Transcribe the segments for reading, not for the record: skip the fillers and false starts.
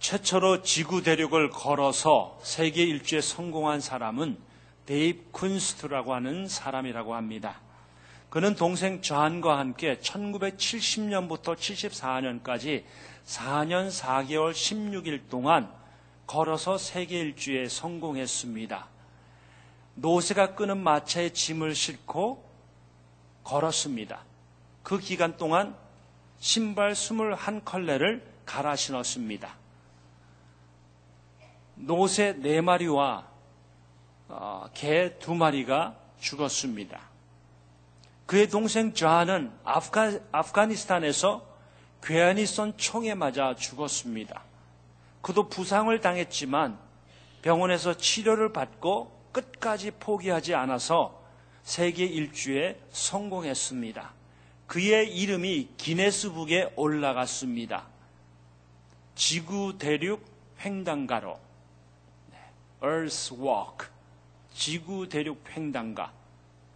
최초로 지구 대륙을 걸어서 세계 일주에 성공한 사람은 데이브 쿤스트라고 하는 사람이라고 합니다. 그는 동생 존과 함께 1970년부터 74년까지 4년 4개월 16일 동안 걸어서 세계 일주에 성공했습니다. 노새가 끄는 마차에 짐을 싣고 걸었습니다. 그 기간 동안 신발 21컬레를 갈아 신었습니다. 노새 4마리와 개 2마리가 죽었습니다. 그의 동생 존은 아프가니스탄에서 괴한이 쏜 총에 맞아 죽었습니다. 그도 부상을 당했지만 병원에서 치료를 받고 끝까지 포기하지 않아서 세계 일주에 성공했습니다. 그의 이름이 기네스북에 올라갔습니다. 지구 대륙 횡단가로, Earth Walk, 지구 대륙 횡단가.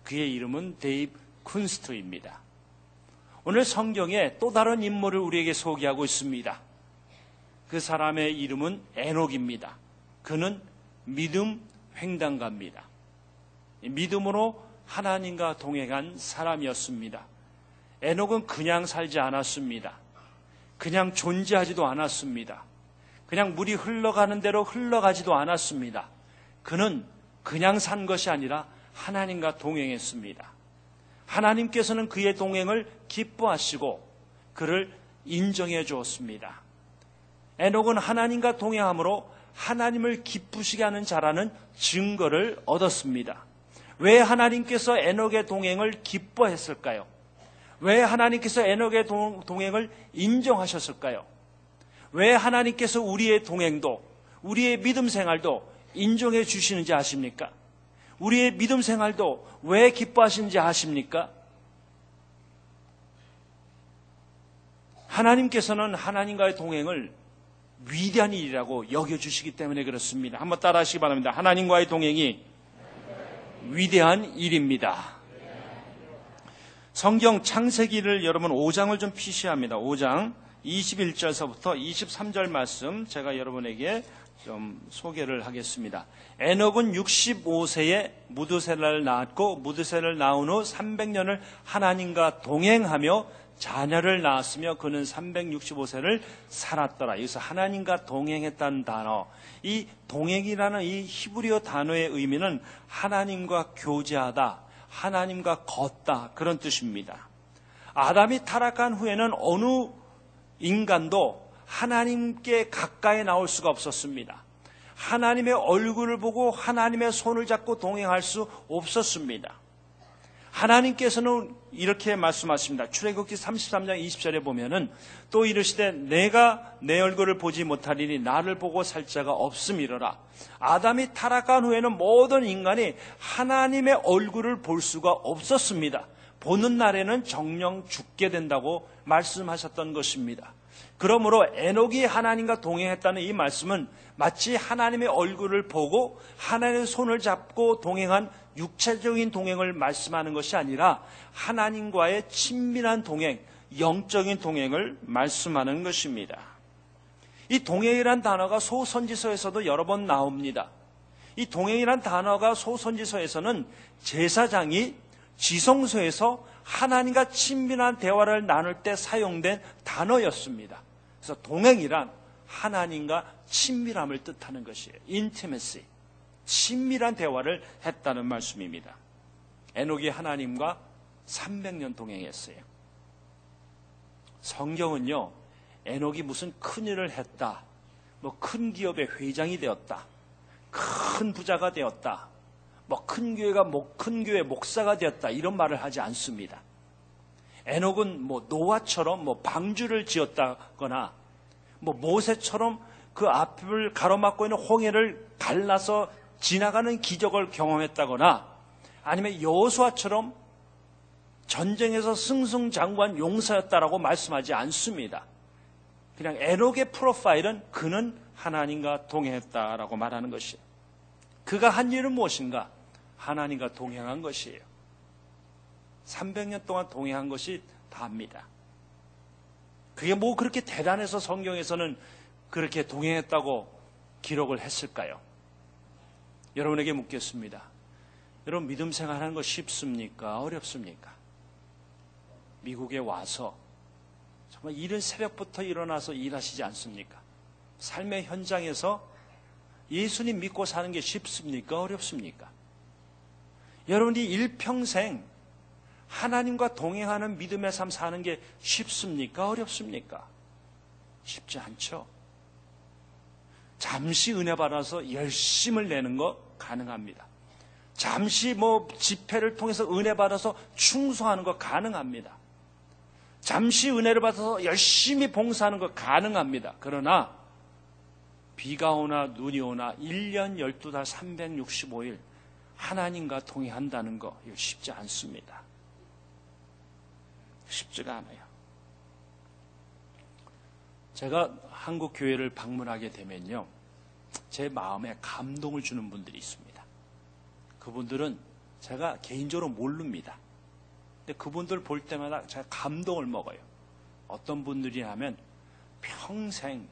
그의 이름은 데이브 쿤스트입니다. 오늘 성경에 또 다른 인물을 우리에게 소개하고 있습니다. 그 사람의 이름은 에녹입니다. 그는 믿음 횡단가입니다. 믿음으로 하나님과 동행한 사람이었습니다. 에녹은 그냥 살지 않았습니다. 그냥 존재하지도 않았습니다. 그냥 물이 흘러가는 대로 흘러가지도 않았습니다. 그는 그냥 산 것이 아니라 하나님과 동행했습니다. 하나님께서는 그의 동행을 기뻐하시고 그를 인정해 주었습니다. 에녹은 하나님과 동행함으로 하나님을 기쁘시게 하는 자라는 증거를 얻었습니다. 왜 하나님께서 에녹의 동행을 기뻐했을까요? 왜 하나님께서 에녹의 동행을 인정하셨을까요? 왜 하나님께서 우리의 동행도, 우리의 믿음 생활도 인정해 주시는지 아십니까? 우리의 믿음 생활도 왜 기뻐하시는지 아십니까? 하나님께서는 하나님과의 동행을 위대한 일이라고 여겨주시기 때문에 그렇습니다. 한번 따라 하시기 바랍니다. 하나님과의 동행이 위대한 일입니다. 성경 창세기를 여러분 5장을 좀 피시합니다. 5장 21절서부터 23절 말씀 제가 여러분에게 좀 소개를 하겠습니다. 에녹은 65세에 무드셀라를 낳았고 무드셀라를 낳은 후 300년을 하나님과 동행하며 자녀를 낳았으며 그는 365세를 살았더라. 여기서 하나님과 동행했다는 단어, 이 동행이라는 이 히브리어 단어의 의미는 하나님과 교제하다, 하나님과 걷다, 그런 뜻입니다. 아담이 타락한 후에는 어느 인간도 하나님께 가까이 나올 수가 없었습니다. 하나님의 얼굴을 보고 하나님의 손을 잡고 동행할 수 없었습니다. 하나님께서는 이렇게 말씀하십니다. 출애굽기 33장 20절에 보면은 또 이르시되 내가 내 얼굴을 보지 못하리니 나를 보고 살 자가 없음이로라. 아담이 타락한 후에는 모든 인간이 하나님의 얼굴을 볼 수가 없었습니다. 보는 날에는 정령 죽게 된다고 말씀하셨던 것입니다. 그러므로 에녹이 하나님과 동행했다는 이 말씀은 마치 하나님의 얼굴을 보고 하나님의 손을 잡고 동행한 육체적인 동행을 말씀하는 것이 아니라 하나님과의 친밀한 동행, 영적인 동행을 말씀하는 것입니다. 이 동행이란 단어가 소선지서에서도 여러 번 나옵니다. 이 동행이란 단어가 소선지서에서는 제사장이 지성소에서 하나님과 친밀한 대화를 나눌 때 사용된 단어였습니다. 그래서 동행이란 하나님과 친밀함을 뜻하는 것이에요. intimacy, 친밀한 대화를 했다는 말씀입니다. 에녹이 하나님과 300년 동행했어요. 성경은요, 에녹이 무슨 큰일을 했다, 뭐 큰 기업의 회장이 되었다, 큰 부자가 되었다, 뭐 큰 교회 목사가 되었다, 이런 말을 하지 않습니다. 에녹은 뭐 노아처럼 뭐 방주를 지었다거나 뭐 모세처럼 그 앞을 가로막고 있는 홍해를 갈라서 지나가는 기적을 경험했다거나 아니면 여호수아처럼 전쟁에서 승승장구한 용사였다라고 말씀하지 않습니다. 그냥 에녹의 프로파일은 그는 하나님과 동행했다라고 말하는 것이에요. 그가 한 일은 무엇인가? 하나님과 동행한 것이에요. 300년 동안 동행한 것이 다입니다. 그게 뭐 그렇게 대단해서 성경에서는 그렇게 동행했다고 기록을 했을까요? 여러분에게 묻겠습니다. 여러분, 믿음 생활하는 거 쉽습니까? 어렵습니까? 미국에 와서 정말 이른 새벽부터 일어나서 일하시지 않습니까? 삶의 현장에서 예수님 믿고 사는 게 쉽습니까? 어렵습니까? 여러분이 일평생 하나님과 동행하는 믿음의 삶 사는 게 쉽습니까? 어렵습니까? 쉽지 않죠. 잠시 은혜 받아서 열심을 내는 거 가능합니다. 잠시 집회를 통해서 은혜 받아서 충성하는 거 가능합니다. 잠시 은혜를 받아서 열심히 봉사하는 거 가능합니다. 그러나 비가 오나 눈이 오나 1년 12달 365일 하나님과 동행한다는 거 이거 쉽지 않습니다. 쉽지가 않아요. 제가 한국 교회를 방문하게 되면요, 제 마음에 감동을 주는 분들이 있습니다. 그분들은 제가 개인적으로 모릅니다. 근데 그분들 볼 때마다 제가 감동을 먹어요. 어떤 분들이냐면 평생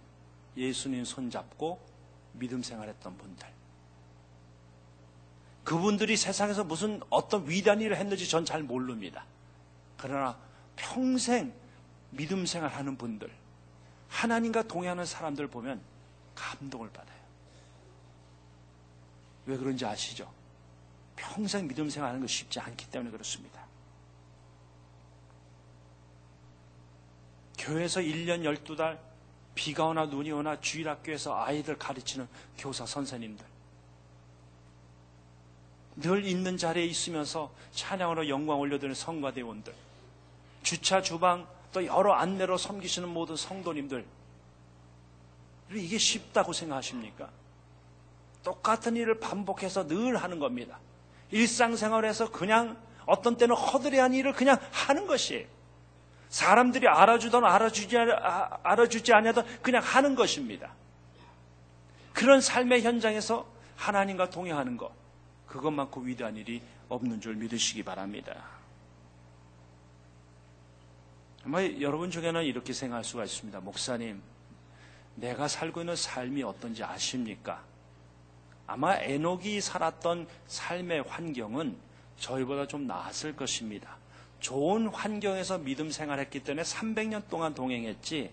예수님 손잡고 믿음 생활했던 분들. 그분들이 세상에서 무슨 어떤 위대한 일을 했는지 전 잘 모릅니다. 그러나 평생 믿음 생활하는 분들, 하나님과 동행하는 사람들 보면 감동을 받아요. 왜 그런지 아시죠? 평생 믿음 생활하는 거 쉽지 않기 때문에 그렇습니다. 교회에서 1년 12달 비가 오나 눈이 오나 주일학교에서 아이들 가르치는 교사 선생님들, 늘 있는 자리에 있으면서 찬양으로 영광 올려드리는 성가대원들, 주차 주방 또 여러 안내로 섬기시는 모든 성도님들, 이게 쉽다고 생각하십니까? 똑같은 일을 반복해서 늘 하는 겁니다. 일상생활에서 그냥 어떤 때는 허드레한 일을 그냥 하는 것이에요. 사람들이 알아주든 알아주지 아니하든 그냥 하는 것입니다. 그런 삶의 현장에서 하나님과 동행하는 것, 그것만큼 위대한 일이 없는 줄 믿으시기 바랍니다. 아마 여러분 중에는 이렇게 생각할 수가 있습니다. 목사님, 내가 살고 있는 삶이 어떤지 아십니까? 아마 에녹이 살았던 삶의 환경은 저희보다 좀 나았을 것입니다. 좋은 환경에서 믿음 생활했기 때문에 300년 동안 동행했지,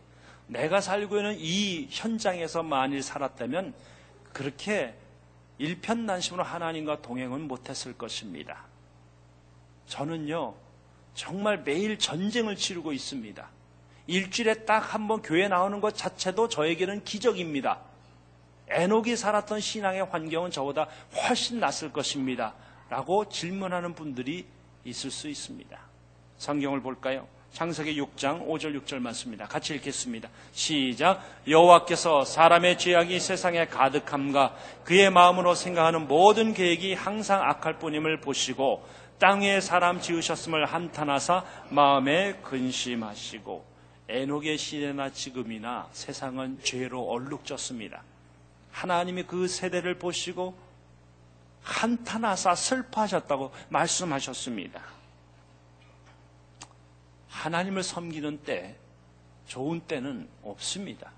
내가 살고 있는 이 현장에서 만일 살았다면 그렇게 일편단심으로 하나님과 동행은 못했을 것입니다. 저는요, 정말 매일 전쟁을 치르고 있습니다. 일주일에 딱 한 번 교회 나오는 것 자체도 저에게는 기적입니다. 에녹이 살았던 신앙의 환경은 저보다 훨씬 낫을 것입니다. 라고 질문하는 분들이 있을 수 있습니다. 성경을 볼까요? 창세기 6장 5절 6절 말씀입니다. 같이 읽겠습니다. 시작. 여호와께서 사람의 죄악이 세상에 가득함과 그의 마음으로 생각하는 모든 계획이 항상 악할 뿐임을 보시고 땅 위에 사람 지으셨음을 한탄하사 마음에 근심하시고. 에녹의 시대나 지금이나 세상은 죄로 얼룩졌습니다. 하나님이 그 세대를 보시고 한탄하사 슬퍼하셨다고 말씀하셨습니다. 하나님을 섬기는 때, 좋은 때는 없습니다.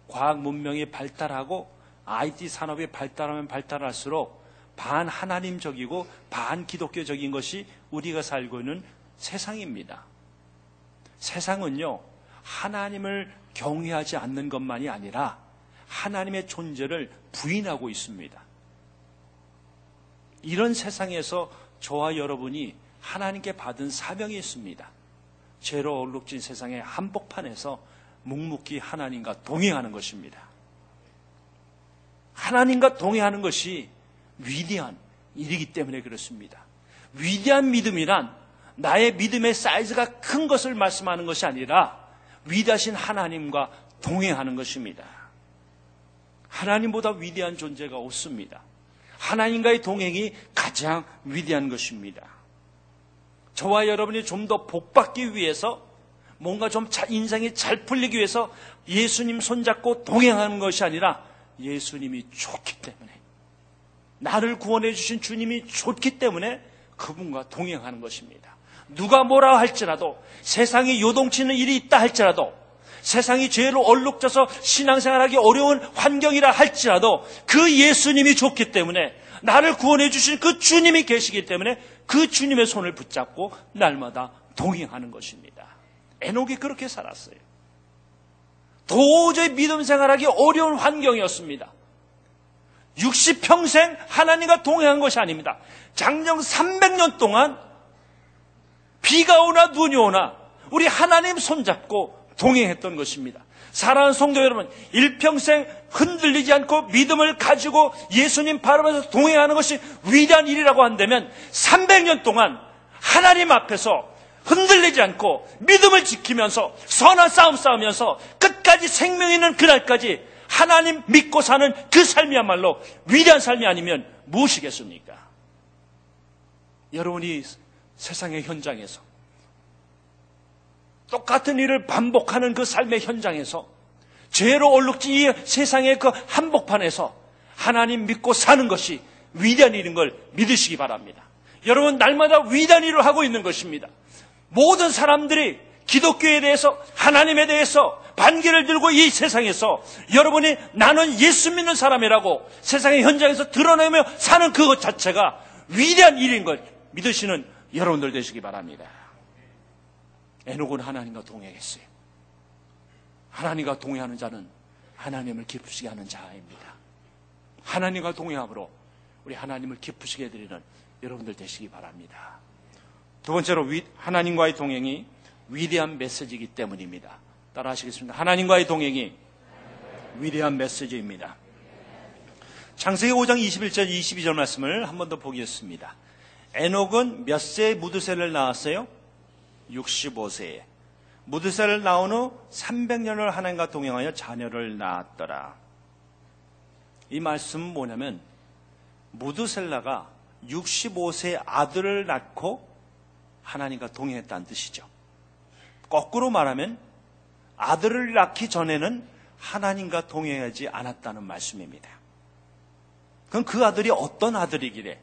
과학 문명이 발달하고 IT 산업이 발달하면 발달할수록 반하나님적이고 반기독교적인 것이 우리가 살고 있는 세상입니다. 세상은요, 하나님을 경외하지 않는 것만이 아니라 하나님의 존재를 부인하고 있습니다. 이런 세상에서 저와 여러분이 하나님께 받은 사명이 있습니다. 죄로 얼룩진 세상의 한복판에서 묵묵히 하나님과 동행하는 것입니다. 하나님과 동행하는 것이 위대한 일이기 때문에 그렇습니다. 위대한 믿음이란 나의 믿음의 사이즈가 큰 것을 말씀하는 것이 아니라 위대하신 하나님과 동행하는 것입니다. 하나님보다 위대한 존재가 없습니다. 하나님과의 동행이 가장 위대한 것입니다. 저와 여러분이 좀 더 복받기 위해서, 뭔가 좀 인생이 잘 풀리기 위해서 예수님 손잡고 동행하는 것이 아니라 예수님이 좋기 때문에, 나를 구원해 주신 주님이 좋기 때문에 그분과 동행하는 것입니다. 누가 뭐라 할지라도, 세상에 요동치는 일이 있다 할지라도, 세상이 죄로 얼룩져서 신앙생활하기 어려운 환경이라 할지라도 그 예수님이 좋기 때문에, 나를 구원해 주신 그 주님이 계시기 때문에 그 주님의 손을 붙잡고 날마다 동행하는 것입니다. 에녹이 그렇게 살았어요. 도저히 믿음 생활하기 어려운 환경이었습니다. 60평생 하나님과 동행한 것이 아닙니다. 장정 300년 동안 비가 오나 눈이 오나 우리 하나님 손잡고 동행했던 것입니다. 사랑하는 성도 여러분, 일평생 흔들리지 않고 믿음을 가지고 예수님 바라보면서 동행하는 것이 위대한 일이라고 한다면 300년 동안 하나님 앞에서 흔들리지 않고 믿음을 지키면서 선한 싸움 싸우면서 끝까지 생명 있는 그날까지 하나님 믿고 사는 그 삶이야말로 위대한 삶이 아니면 무엇이겠습니까? 여러분이 세상의 현장에서 똑같은 일을 반복하는 그 삶의 현장에서 죄로 얼룩진 이 세상의 그 한복판에서 하나님 믿고 사는 것이 위대한 일인 걸 믿으시기 바랍니다. 여러분, 날마다 위대한 일을 하고 있는 것입니다. 모든 사람들이 기독교에 대해서, 하나님에 대해서 반기를 들고 이 세상에서 여러분이 나는 예수 믿는 사람이라고 세상의 현장에서 드러내며 사는 그것 자체가 위대한 일인 걸 믿으시는 여러분들 되시기 바랍니다. 에녹은 하나님과 동행했어요. 하나님과 동행하는 자는 하나님을 기쁘시게 하는 자입니다. 하나님과 동행함으로 우리 하나님을 기쁘시게 해드리는 여러분들 되시기 바랍니다. 두 번째로 하나님과의 동행이 위대한 메시지이기 때문입니다. 따라 하시겠습니다. 하나님과의 동행이 위대한 메시지입니다. 창세기 5장 21절 22절 말씀을 한 번 더 보겠습니다. 에녹은 몇 세에 무드셀을 낳았어요? 65세에. 무드셀을 낳은 후 300년을 하나님과 동행하여 자녀를 낳았더라. 이 말씀은 뭐냐면 무드셀라가 65세의 아들을 낳고 하나님과 동행했다는 뜻이죠. 거꾸로 말하면 아들을 낳기 전에는 하나님과 동행하지 않았다는 말씀입니다. 그럼 그 아들이 어떤 아들이기래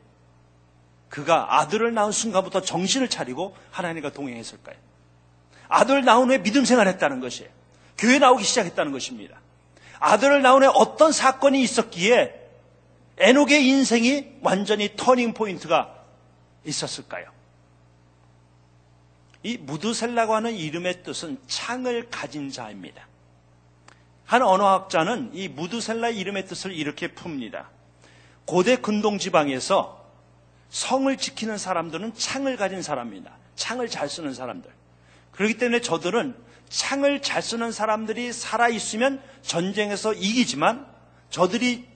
그가 아들을 낳은 순간부터 정신을 차리고 하나님과 동행했을까요? 아들을 낳은 후에 믿음 생활했다는 것이에요. 교회 나오기 시작했다는 것입니다. 아들을 낳은 후에 어떤 사건이 있었기에 에녹의 인생이 완전히 터닝 포인트가 있었을까요? 이 무드셀라고 하는 이름의 뜻은 창을 가진 자입니다. 한 언어학자는 이 무드셀라의 이름의 뜻을 이렇게 풉니다. 고대 근동 지방에서 성을 지키는 사람들은 창을 가진 사람입니다. 창을 잘 쓰는 사람들. 그렇기 때문에 저들은 창을 잘 쓰는 사람들이 살아있으면 전쟁에서 이기지만 저들이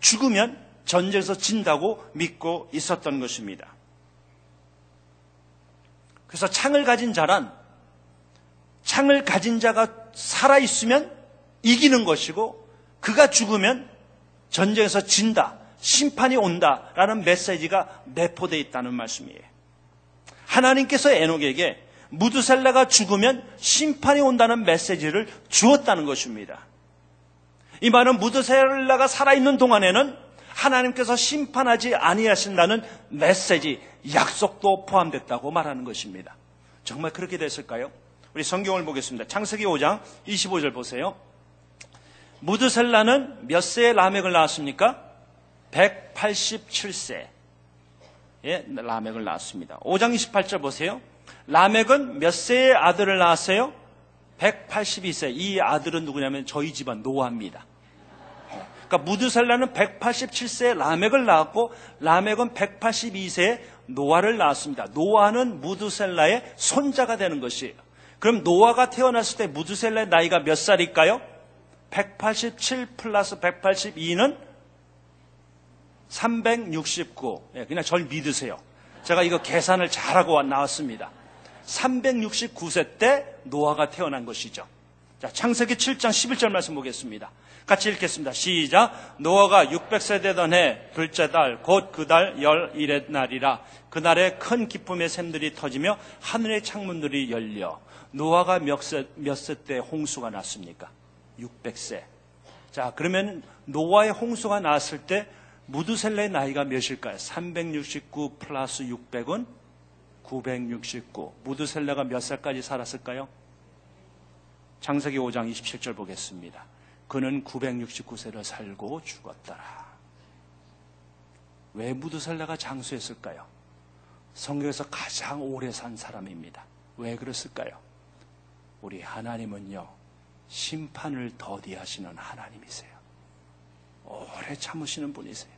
죽으면 전쟁에서 진다고 믿고 있었던 것입니다. 그래서 창을 가진 자란 창을 가진 자가 살아있으면 이기는 것이고 그가 죽으면 전쟁에서 진다, 심판이 온다라는 메시지가 내포되어 있다는 말씀이에요. 하나님께서 에녹에게 무드셀라가 죽으면 심판이 온다는 메시지를 주었다는 것입니다. 이 말은 무드셀라가 살아있는 동안에는 하나님께서 심판하지 아니하신다는 메시지, 약속도 포함됐다고 말하는 것입니다. 정말 그렇게 됐을까요? 우리 성경을 보겠습니다. 창세기 5장 25절 보세요. 무드셀라는 몇 세에 라멕을 낳았습니까? 187세에 라멕을 낳았습니다. 5장 28절 보세요. 라멕은 몇 세에 아들을 낳았어요? 182세. 이 아들은 누구냐면 저희 집안 노아입니다. 그러니까 무드셀라는 187세에 라멕을 낳았고 라멕은 182세에 노아를 낳았습니다. 노아는 무드셀라의 손자가 되는 것이에요. 그럼 노아가 태어났을 때 무드셀라의 나이가 몇 살일까요? 187 플러스 182는 369. 그냥 절 믿으세요. 제가 이거 계산을 잘하고 나왔습니다. 369세 때 노아가 태어난 것이죠. 자, 창세기 7장 11절 말씀 보겠습니다. 같이 읽겠습니다. 시작. 노아가 600세 되던 해 둘째 달 곧 그 달 11의 날이라. 그날에 큰 기쁨의 샘들이 터지며 하늘의 창문들이 열려. 노아가 몇 세 때 홍수가 났습니까? 600세. 자, 그러면 노아의 홍수가 났을 때 무드셀라의 나이가 몇일까요? 369 플러스 600은 969. 무드셀라가 몇 살까지 살았을까요? 창세기 5장 27절 보겠습니다. 그는 969세를 살고 죽었더라. 왜 무드셀라가 장수했을까요? 성경에서 가장 오래 산 사람입니다. 왜 그랬을까요? 우리 하나님은요, 심판을 더디하시는 하나님이세요. 오래 참으시는 분이세요.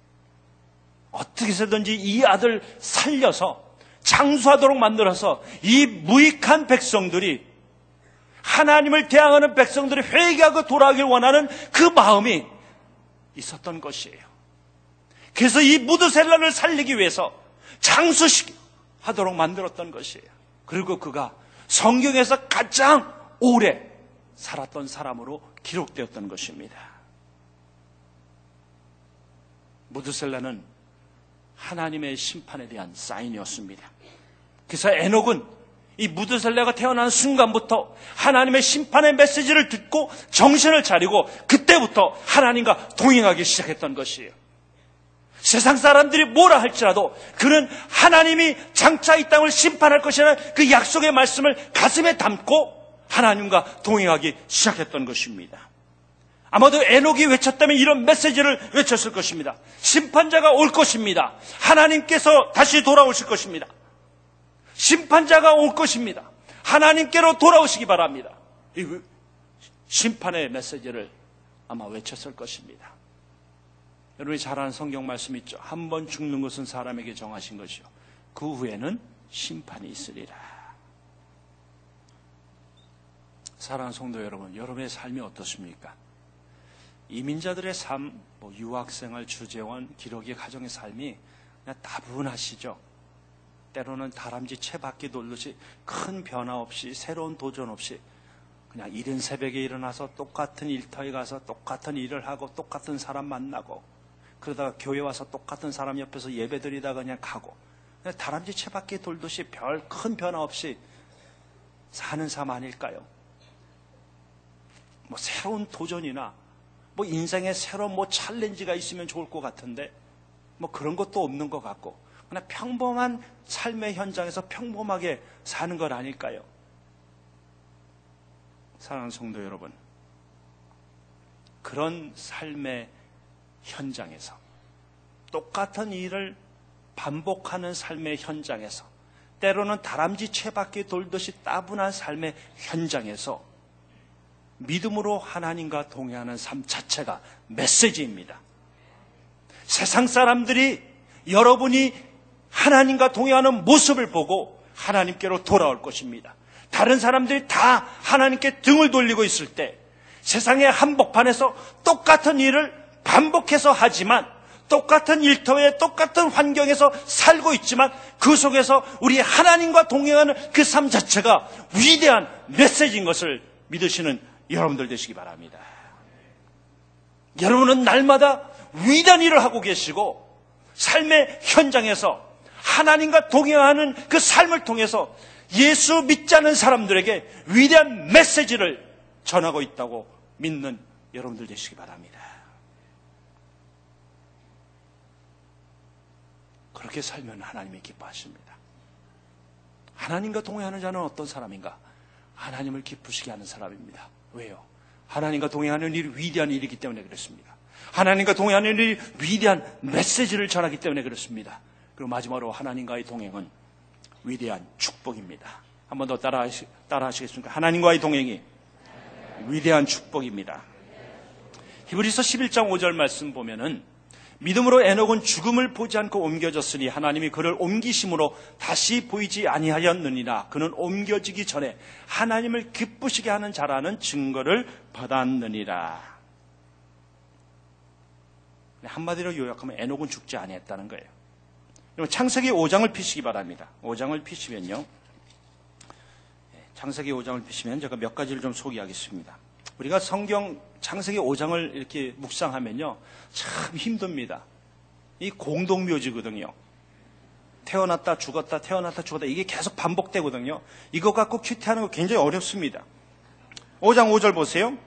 어떻게 해서든지 이 아들 살려서 장수하도록 만들어서 이 무익한 백성들이, 하나님을 대항하는 백성들이 회개하고 돌아가길 원하는 그 마음이 있었던 것이에요. 그래서 이 무드셀라를 살리기 위해서 장수하도록 만들었던 것이에요. 그리고 그가 성경에서 가장 오래 살았던 사람으로 기록되었던 것입니다. 무드셀라는 하나님의 심판에 대한 사인이었습니다. 그래서 에녹은 이 무드셀라가 태어난 순간부터 하나님의 심판의 메시지를 듣고 정신을 차리고 그때부터 하나님과 동행하기 시작했던 것이에요. 세상 사람들이 뭐라 할지라도 그는 하나님이 장차 이 땅을 심판할 것이라는 그 약속의 말씀을 가슴에 담고 하나님과 동행하기 시작했던 것입니다. 아마도 에녹이 외쳤다면 이런 메시지를 외쳤을 것입니다. 심판자가 올 것입니다. 하나님께서 다시 돌아오실 것입니다. 심판자가 올 것입니다. 하나님께로 돌아오시기 바랍니다. 이 심판의 메시지를 아마 외쳤을 것입니다. 여러분이 잘 아는 성경 말씀 있죠. 한 번 죽는 것은 사람에게 정하신 것이요, 그 후에는 심판이 있으리라. 사랑하는 성도 여러분, 여러분의 삶이 어떻습니까? 이민자들의 삶, 유학생활, 주재원, 기러기 가정의 삶이 그냥 다분하시죠. 때로는 다람쥐 채바퀴 돌듯이 큰 변화 없이, 새로운 도전 없이 그냥 이른 새벽에 일어나서 똑같은 일터에 가서 똑같은 일을 하고 똑같은 사람 만나고, 그러다가 교회 와서 똑같은 사람 옆에서 예배드리다가 그냥 가고, 그냥 다람쥐 채바퀴 돌듯이 별 큰 변화 없이 사는 삶 아닐까요? 새로운 도전이나 인생에 새로운 챌린지가 있으면 좋을 것 같은데 그런 것도 없는 것 같고, 그냥 평범한 삶의 현장에서 평범하게 사는 것 아닐까요? 사랑하는 성도 여러분, 그런 삶의 현장에서, 똑같은 일을 반복하는 삶의 현장에서, 때로는 다람쥐 채바퀴 돌듯이 따분한 삶의 현장에서 믿음으로 하나님과 동행하는 삶 자체가 메시지입니다. 세상 사람들이 여러분이 하나님과 동행하는 모습을 보고 하나님께로 돌아올 것입니다. 다른 사람들이 다 하나님께 등을 돌리고 있을 때, 세상의 한복판에서 똑같은 일을 반복해서 하지만, 똑같은 일터에 똑같은 환경에서 살고 있지만, 그 속에서 우리 하나님과 동행하는 그 삶 자체가 위대한 메시지인 것을 믿으시는 여러분들 되시기 바랍니다. 여러분은 날마다 위대한 일을 하고 계시고, 삶의 현장에서 하나님과 동행하는 그 삶을 통해서 예수 믿지 않는 사람들에게 위대한 메시지를 전하고 있다고 믿는 여러분들 되시기 바랍니다. 그렇게 살면 하나님이 기뻐하십니다. 하나님과 동행하는 자는 어떤 사람인가? 하나님을 기쁘시게 하는 사람입니다. 왜요? 하나님과 동행하는 일이 위대한 일이기 때문에 그렇습니다. 하나님과 동행하는 일이 위대한 메시지를 전하기 때문에 그렇습니다. 그리고 마지막으로 하나님과의 동행은 위대한 축복입니다. 한 번 더 따라하시겠습니까? 하나님과의 동행이 위대한 축복입니다. 히브리서 11장 5절 말씀 보면은, 믿음으로 에녹은 죽음을 보지 않고 옮겨졌으니 하나님이 그를 옮기심으로 다시 보이지 아니하였느니라. 그는 옮겨지기 전에 하나님을 기쁘시게 하는 자라는 증거를 받았느니라. 한마디로 요약하면 에녹은 죽지 아니했다는 거예요. 여러분, 창세기 5장을 피시기 바랍니다. 5장을 피시면요, 창세기 5장을 피시면 제가 몇 가지를 좀 소개하겠습니다. 우리가 성경 창세기 5장을 이렇게 묵상하면요, 참 힘듭니다. 이 공동묘지거든요. 태어났다 죽었다 태어났다 죽었다, 이게 계속 반복되거든요. 이거 갖고 큐티하는 거 굉장히 어렵습니다. 5장 5절 보세요.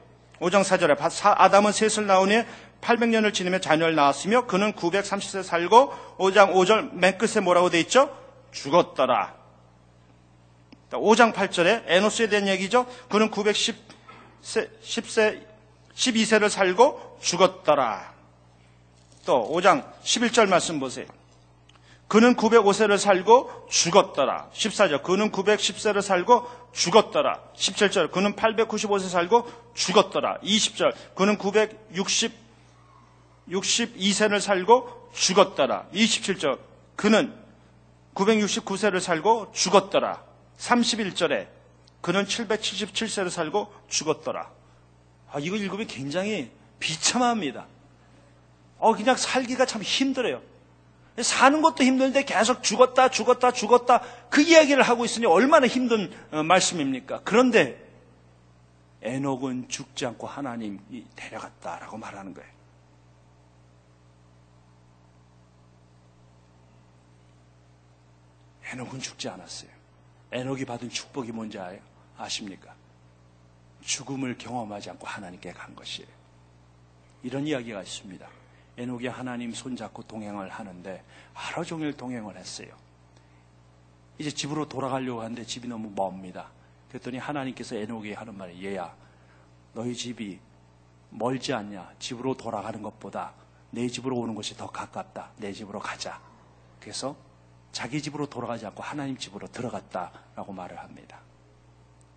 5장 4절에 아담은 셋을 낳으니 800년을 지내며 자녀를 낳았으며 그는 930세 살고, 5장 5절 맨 끝에 뭐라고 돼 있죠? 죽었더라. 5장 8절에 에노스에 대한 얘기죠. 그는 12세를 살고 죽었더라. 또 5장 11절 말씀 보세요. 그는 905세를 살고 죽었더라. 14절 그는 910세를 살고 죽었더라. 17절 그는 895세 살고 죽었더라. 20절 그는 962세를 살고 죽었더라. 27절 그는 969세를 살고 죽었더라. 31절에 그는 777세를 살고 죽었더라. 이거 읽으면 굉장히 비참합니다. 그냥 살기가 참 힘들어요. 사는 것도 힘든데 계속 죽었다 그 이야기를 하고 있으니 얼마나 힘든 말씀입니까? 그런데 에녹은 죽지 않고 하나님이 데려갔다라고 말하는 거예요. 에녹은 죽지 않았어요. 에녹이 받은 축복이 뭔지 아십니까? 죽음을 경험하지 않고 하나님께 간 것이에요. 이런 이야기가 있습니다. 에녹이 하나님 손잡고 동행을 하는데 하루 종일 동행을 했어요. 이제 집으로 돌아가려고 하는데 집이 너무 멉니다. 그랬더니 하나님께서 에녹이 하는 말이 얘야, 너희 집이 멀지 않냐? 집으로 돌아가는 것보다 내 집으로 오는 것이 더 가깝다. 내 집으로 가자. 그래서 자기 집으로 돌아가지 않고 하나님 집으로 들어갔다라고 말을 합니다.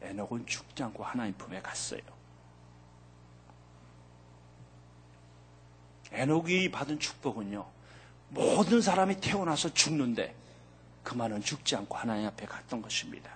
에녹은 죽지 않고 하나님 품에 갔어요. 에녹이 받은 축복은요, 모든 사람이 태어나서 죽는데 그만은 죽지 않고 하나님 앞에 갔던 것입니다.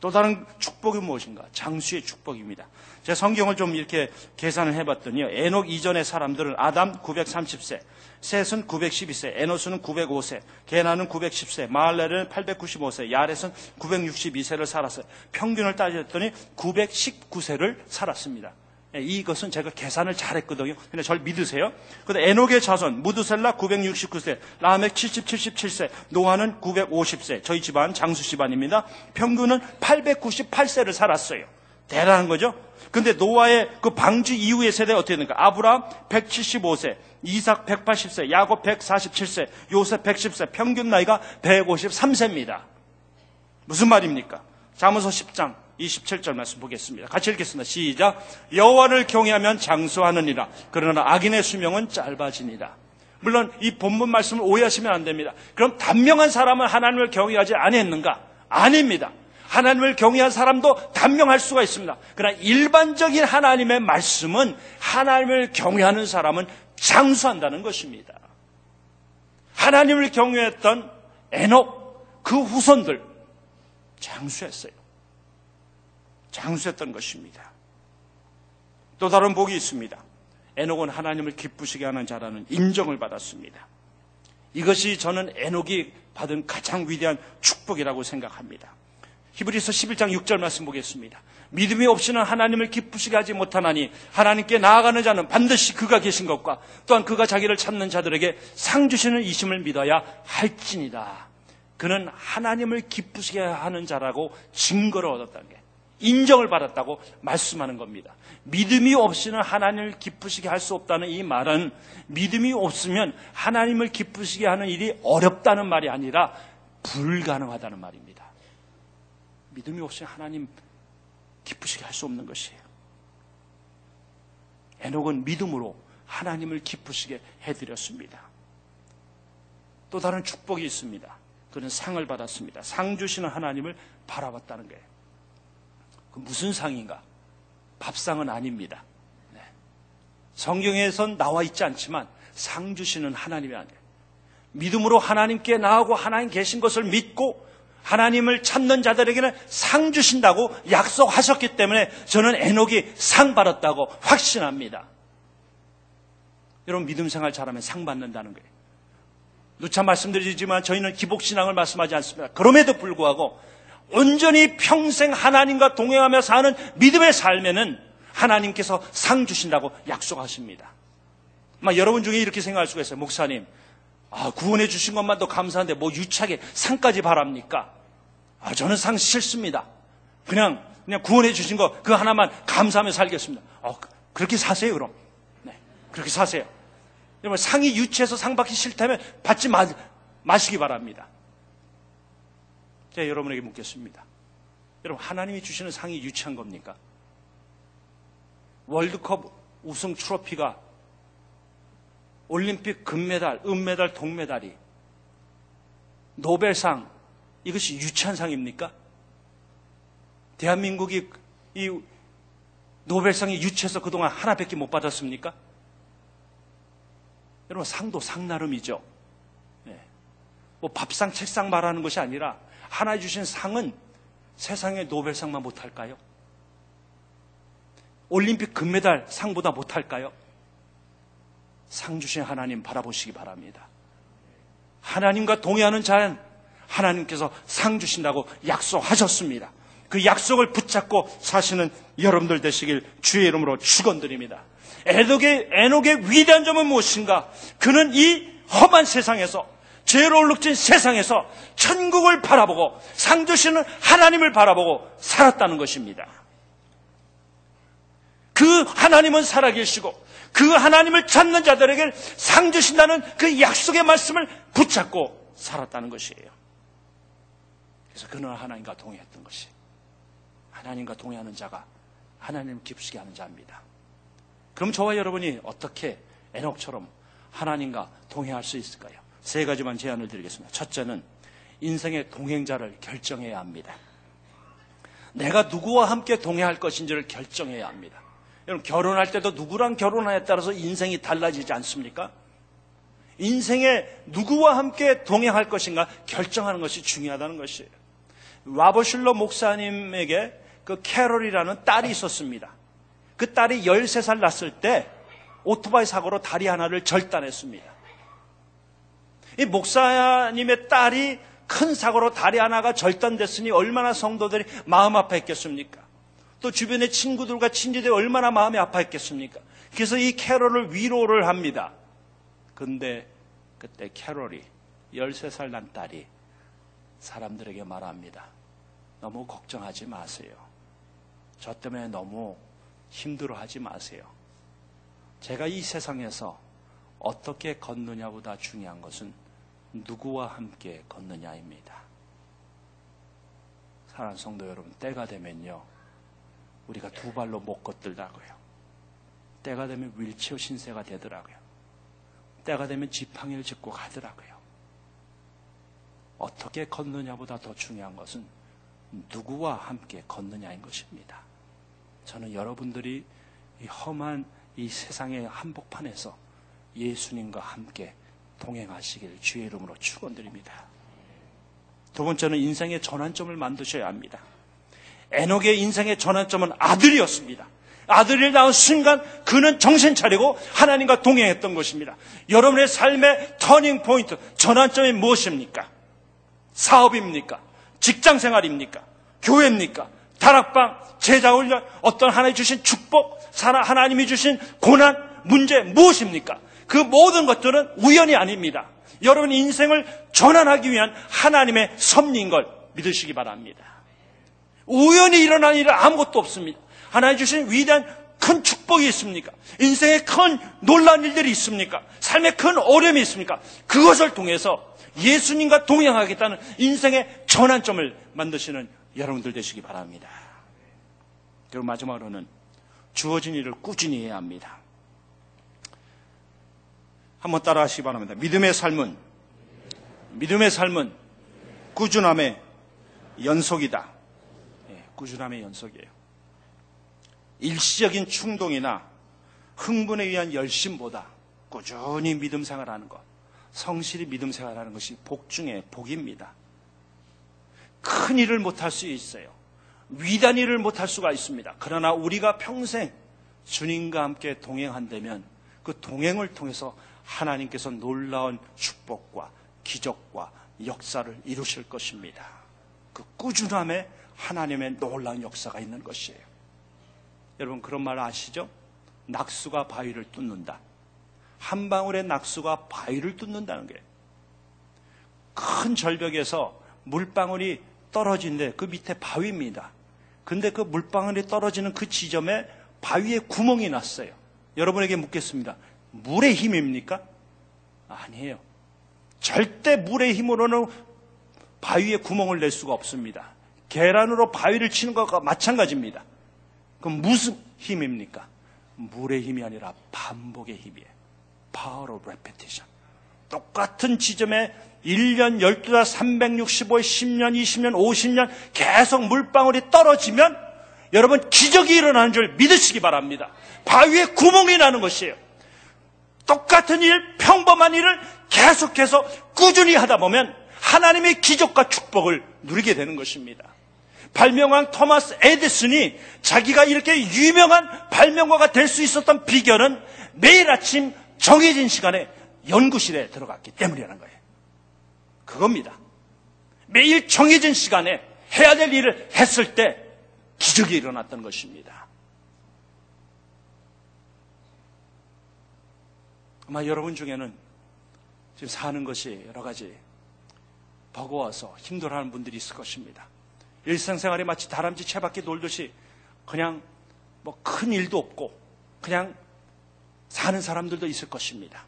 또 다른 축복이 무엇인가? 장수의 축복입니다. 제가 성경을 좀 이렇게 계산을 해봤더니요, 에녹 이전의 사람들은 아담 930세, 셋은 912세, 에노스는 905세, 게나는 910세, 마할렐은 895세, 야렛은 962세를 살았어요. 평균을 따졌더니 919세를 살았습니다. 이것은 제가 계산을 잘했거든요. 근데 저를 믿으세요. 그런데 에녹의 자손 무드셀라 969세, 라멕 77세, 노아는 950세. 저희 집안 장수 집안입니다. 평균은 898세를 살았어요. 대단한 거죠. 근데 노아의 그 방주 이후의 세대가 어떻게 되는가? 아브라함 175세, 이삭 180세, 야곱 147세, 요셉 110세, 평균 나이가 153세입니다. 무슨 말입니까? 잠언서 10장 27절 말씀 보겠습니다. 같이 읽겠습니다. 시작. 여호와를 경외하면 장수하느니라. 그러나 악인의 수명은 짧아지니라. 물론 이 본문 말씀을 오해하시면 안 됩니다. 그럼 단명한 사람은 하나님을 경외하지 아니했는가? 아닙니다. 하나님을 경외한 사람도 단명할 수가 있습니다. 그러나 일반적인 하나님의 말씀은 하나님을 경외하는 사람은 장수한다는 것입니다. 하나님을 경외했던 에녹, 그 후손들 장수했어요. 장수했던 것입니다. 또 다른 복이 있습니다. 에녹은 하나님을 기쁘시게 하는 자라는 인정을 받았습니다. 이것이 저는 에녹이 받은 가장 위대한 축복이라고 생각합니다. 히브리서 11장 6절 말씀 보겠습니다. 믿음이 없이는 하나님을 기쁘시게 하지 못하나니 하나님께 나아가는 자는 반드시 그가 계신 것과 또한 그가 자기를 찾는 자들에게 상 주시는 이심을 믿어야 할지니라. 그는 하나님을 기쁘시게 하는 자라고 증거를 얻었다는 게, 인정을 받았다고 말씀하는 겁니다. 믿음이 없이는 하나님을 기쁘시게 할 수 없다는 이 말은 믿음이 없으면 하나님을 기쁘시게 하는 일이 어렵다는 말이 아니라 불가능하다는 말입니다. 믿음이 없이는 하나님 기쁘시게 할 수 없는 것이에요. 에녹은 믿음으로 하나님을 기쁘시게 해드렸습니다. 또 다른 축복이 있습니다. 그는 상을 받았습니다. 상 주시는 하나님을 바라봤다는 거예요. 그 무슨 상인가? 밥상은 아닙니다. 네. 성경에선 나와 있지 않지만 상 주시는 하나님이 아니에요. 믿음으로 하나님께 나아가고 하나님 계신 것을 믿고 하나님을 찾는 자들에게는 상 주신다고 약속하셨기 때문에 저는 에녹이 상 받았다고 확신합니다. 여러분, 믿음 생활 잘하면 상 받는다는 거예요. 누차 말씀드리지만 저희는 기복신앙을 말씀하지 않습니다. 그럼에도 불구하고 온전히 평생 하나님과 동행하며 사는 믿음의 삶에는 하나님께서 상 주신다고 약속하십니다. 여러분 중에 이렇게 생각할 수가 있어요. 목사님, 구원해 주신 것만도 감사한데 뭐 유치하게 상까지 바랍니까? 저는 상 싫습니다. 그냥 구원해 주신 거 그 하나만 감사하며 살겠습니다. 그렇게 사세요, 그럼. 네, 그렇게 사세요. 여러분, 상이 유치해서 상 받기 싫다면 받지 마시기 바랍니다. 제가 여러분에게 묻겠습니다. 여러분, 하나님이 주시는 상이 유치한 겁니까? 월드컵 우승 트로피가 올림픽 금메달, 은메달, 동메달이 노벨상, 이것이 유치한 상입니까? 대한민국이 이 노벨상이 유치해서 그동안 하나밖에 못 받았습니까? 여러분, 상도 상나름이죠. 네. 뭐 밥상, 책상 말하는 것이 아니라 하나 주신 상은 세상의 노벨상만 못할까요? 올림픽 금메달 상보다 못할까요? 상 주신 하나님 바라보시기 바랍니다. 하나님과 동의하는 자는 하나님께서 상 주신다고 약속하셨습니다. 그 약속을 붙잡고 사시는 여러분들 되시길 주의 이름으로 축원드립니다. 에녹의 위대한 점은 무엇인가? 그는 이 험한 세상에서, 죄로 얼룩진 세상에서 천국을 바라보고 상 주시는 하나님을 바라보고 살았다는 것입니다. 그 하나님은 살아계시고 그 하나님을 찾는 자들에게 상 주신다는 그 약속의 말씀을 붙잡고 살았다는 것이에요. 그래서 그는 하나님과 동의했던 것이, 하나님과 동의하는 자가 하나님을 기쁘시게 하는 자입니다. 그럼 저와 여러분이 어떻게 에녹처럼 하나님과 동행할 수 있을까요? 세 가지만 제안을 드리겠습니다. 첫째는 인생의 동행자를 결정해야 합니다. 내가 누구와 함께 동행할 것인지를 결정해야 합니다. 여러분, 결혼할 때도 누구랑 결혼하냐에 따라서 인생이 달라지지 않습니까? 인생에 누구와 함께 동행할 것인가 결정하는 것이 중요하다는 것이에요. 라버슐러 목사님에게 그 캐롤이라는 딸이 있었습니다. 그 딸이 13살 났을 때 오토바이 사고로 다리 하나를 절단했습니다. 이 목사님의 딸이 큰 사고로 다리 하나가 절단됐으니 얼마나 성도들이 마음 아파했겠습니까? 또 주변의 친구들과 친지들이 얼마나 마음이 아파했겠습니까? 그래서 이 캐롤을 위로를 합니다. 근데 그때 캐롤이 13살 난 딸이 사람들에게 말합니다. 너무 걱정하지 마세요. 저 때문에 너무 힘들어하지 마세요. 제가 이 세상에서 어떻게 걷느냐보다 중요한 것은 누구와 함께 걷느냐입니다. 사랑하는 성도 여러분, 때가 되면요, 우리가 두 발로 못 걷더라고요. 때가 되면 윌체어 신세가 되더라고요. 때가 되면 지팡이를 짚고 가더라고요. 어떻게 걷느냐보다 더 중요한 것은 누구와 함께 걷느냐인 것입니다. 저는 여러분들이 이 험한 이 세상의 한복판에서 예수님과 함께 동행하시기를 주의 이름으로 축원드립니다. 두 번째는 인생의 전환점을 만드셔야 합니다. 에녹의 인생의 전환점은 아들이었습니다. 아들을 낳은 순간 그는 정신 차리고 하나님과 동행했던 것입니다. 여러분의 삶의 터닝 포인트, 전환점이 무엇입니까? 사업입니까? 직장생활입니까? 교회입니까? 다락방, 제자훈련, 어떤 하나님이 주신 축복, 하나님이 주신 고난, 문제 무엇입니까? 그 모든 것들은 우연이 아닙니다. 여러분 인생을 전환하기 위한 하나님의 섭리인 걸 믿으시기 바랍니다. 우연히 일어난 일은 아무것도 없습니다. 하나님 주신 위대한 큰 축복이 있습니까? 인생에 큰 놀라운 일들이 있습니까? 삶에 큰 어려움이 있습니까? 그것을 통해서 예수님과 동행하겠다는 인생의 전환점을 만드시는 여러분들 되시기 바랍니다. 그리고 마지막으로는 주어진 일을 꾸준히 해야 합니다. 한번 따라 하시기 바랍니다. 믿음의 삶은 꾸준함의 연속이다. 꾸준함의 연속이에요. 일시적인 충동이나 흥분에 의한 열심보다 꾸준히 믿음 생활하는 것, 성실히 믿음 생활하는 것이 복 중에 복입니다. 큰 일을 못할 수 있어요. 위대한 일을 못할 수가 있습니다. 그러나 우리가 평생 주님과 함께 동행한다면 그 동행을 통해서 하나님께서 놀라운 축복과 기적과 역사를 이루실 것입니다. 그 꾸준함에 하나님의 놀라운 역사가 있는 것이에요. 여러분 그런 말 아시죠? 낙수가 바위를 뚫는다. 한 방울의 낙수가 바위를 뚫는다는 게, 큰 절벽에서 물방울이 떨어지는데 그 밑에 바위입니다. 근데 그 물방울이 떨어지는 그 지점에 바위에 구멍이 났어요. 여러분에게 묻겠습니다. 물의 힘입니까? 아니에요. 절대 물의 힘으로는 바위에 구멍을 낼 수가 없습니다. 계란으로 바위를 치는 것과 마찬가지입니다. 그럼 무슨 힘입니까? 물의 힘이 아니라 반복의 힘이에요. Power of repetition. 똑같은 지점에 1년, 12달, 365일, 10년, 20년, 50년 계속 물방울이 떨어지면 여러분 기적이 일어나는 줄 믿으시기 바랍니다. 바위에 구멍이 나는 것이에요. 똑같은 일, 평범한 일을 계속해서 꾸준히 하다 보면 하나님의 기적과 축복을 누리게 되는 것입니다. 발명왕 토마스 에디슨이 자기가 이렇게 유명한 발명가가 될 수 있었던 비결은 매일 아침 정해진 시간에 연구실에 들어갔기 때문이라는 거예요. 그겁니다. 매일 정해진 시간에 해야 될 일을 했을 때 기적이 일어났던 것입니다. 아마 여러분 중에는 지금 사는 것이 여러 가지 버거워서 힘들어하는 분들이 있을 것입니다. 일상생활에 마치 다람쥐 채바퀴 놀듯이 그냥 뭐 큰 일도 없고 그냥 사는 사람들도 있을 것입니다.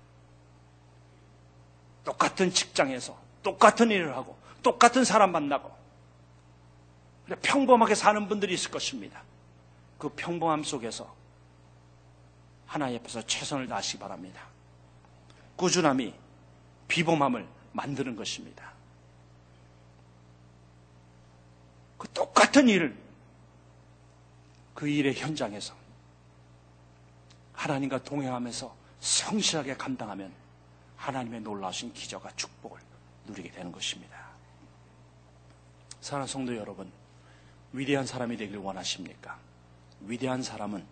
똑같은 직장에서 똑같은 일을 하고 똑같은 사람 만나고 평범하게 사는 분들이 있을 것입니다. 그 평범함 속에서 하나님 앞에서 최선을 다하시기 바랍니다. 꾸준함이 비범함을 만드는 것입니다. 그 똑같은 일을 그 일의 현장에서 하나님과 동행하면서 성실하게 감당하면 하나님의 놀라우신 기적과 축복을 누리게 되는 것입니다. 사랑하는 성도 여러분, 위대한 사람이 되길 원하십니까? 위대한 사람은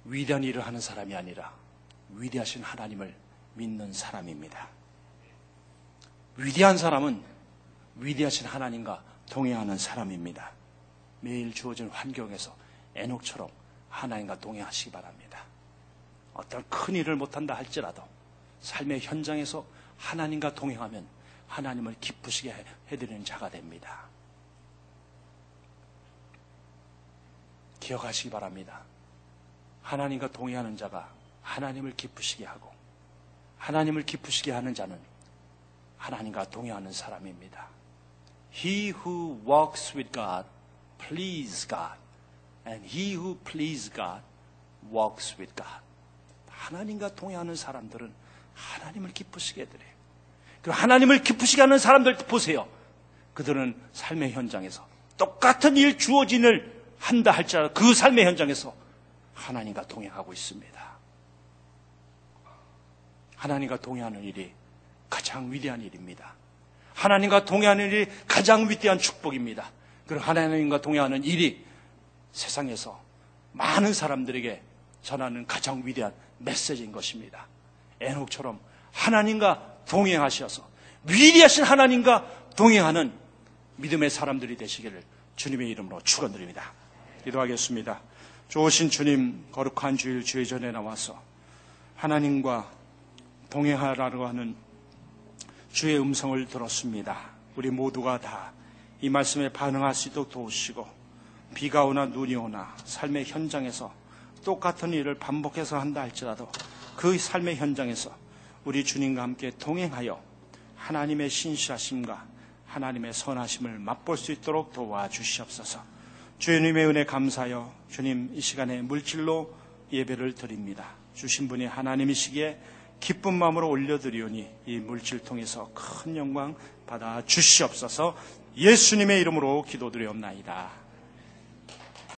위대한 일을 하는 사람이 아니라 위대하신 하나님을 믿는 사람입니다. 위대한 사람은 위대하신 하나님과 동행하는 사람입니다. 매일 주어진 환경에서 에녹처럼 하나님과 동행하시기 바랍니다. 어떤 큰 일을 못한다 할지라도 삶의 현장에서 하나님과 동행하면 하나님을 기쁘시게 해드리는 자가 됩니다. 기억하시기 바랍니다. 하나님과 동행하는 자가 하나님을 기쁘시게 하고 하나님을 기쁘시게 하는 자는 하나님과 동행하는 사람입니다. He who walks with God pleases God, and he who pleases God walks with God. 하나님과 동행하는 사람들은 하나님을 기쁘시게 해드려요. 그리고 하나님을 기쁘시게 하는 사람들 보세요. 그들은 삶의 현장에서 똑같은 일 주어진 일 한다 할지라도 그 삶의 현장에서 하나님과 동행하고 있습니다. 하나님과 동행하는 일이 가장 위대한 일입니다. 하나님과 동행하는 일이 가장 위대한 축복입니다. 그리고 하나님과 동행하는 일이 세상에서 많은 사람들에게 전하는 가장 위대한 메시지인 것입니다. 에녹처럼 하나님과 동행하셔서 위대하신 하나님과 동행하는 믿음의 사람들이 되시기를 주님의 이름으로 축원드립니다. 기도하겠습니다. 좋으신 주님, 거룩한 주일 주의 전에 나와서 하나님과 동행하라고 하는 주의 음성을 들었습니다. 우리 모두가 다 이 말씀에 반응할 수 있도록 도우시고 비가 오나 눈이 오나 삶의 현장에서 똑같은 일을 반복해서 한다 할지라도 그 삶의 현장에서 우리 주님과 함께 동행하여 하나님의 신실하심과 하나님의 선하심을 맛볼 수 있도록 도와주시옵소서. 주님의 은혜 감사하여 주님 이 시간에 물질로 예배를 드립니다. 주신 분이 하나님이시기에 기쁜 마음으로 올려드리오니 이 물질 통해서 큰 영광 받아 주시옵소서. 예수님의 이름으로 기도드리옵나이다.